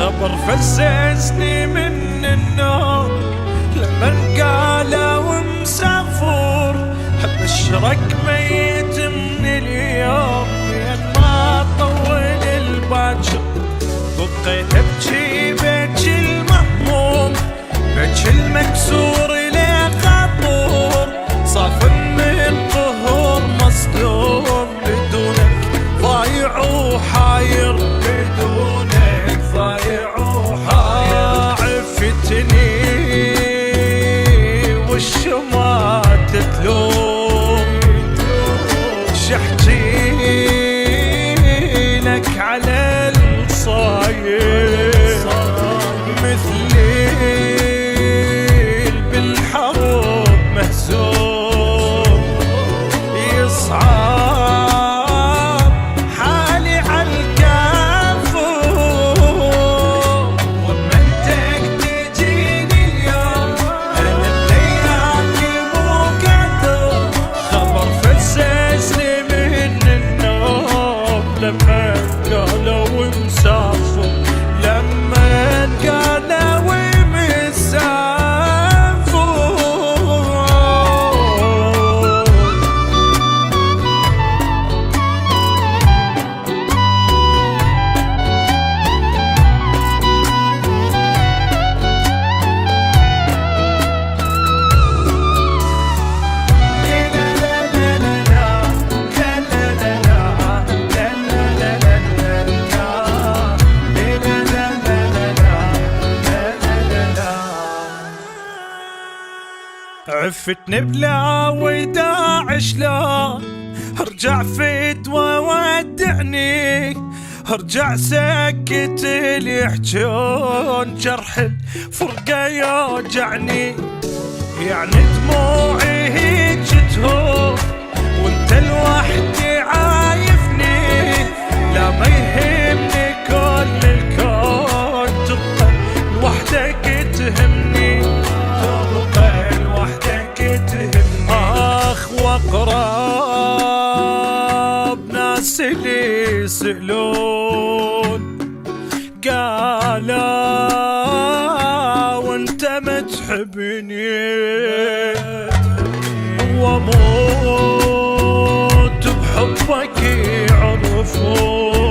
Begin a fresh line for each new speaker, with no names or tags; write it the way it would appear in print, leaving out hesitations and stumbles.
خبر فززني من النوم لمن قالوا مسافر، ابشرك ميت من اليوم لين ما طول الباكر. بقيت ابكي بيك المهموم، بيك المكسور ليه خطور، صاف من قهور مصدوم، بدونك ضايع وحاير، بدونك ضايع وحاير. عفتني والشما تتلوم، شحكي لك على الصاير، مثلي بالحرب مهزوم، يصعب حالي عالكافور. وما انتك تجيني اليوم انا بليالي مو قادر، خبر فززني من النوم لما قالوا مسافر، لما قالوا مسافر. عفتني بلا وداع شلون، ارجع فدوى ودعني، ارجع سكت اللي يحجون، جرح الفرقة يوجعني، يعني دموعي هيج تهون وانت لوحدي عايفني، لا ما يهمني كل الكون، تبقى لوحدك تهمني، تبقى لوحدك تهمني. اخ واقرب ناس اللي يسألون، قالوا وانت ما تحبني، واموت بحبك يعرفون.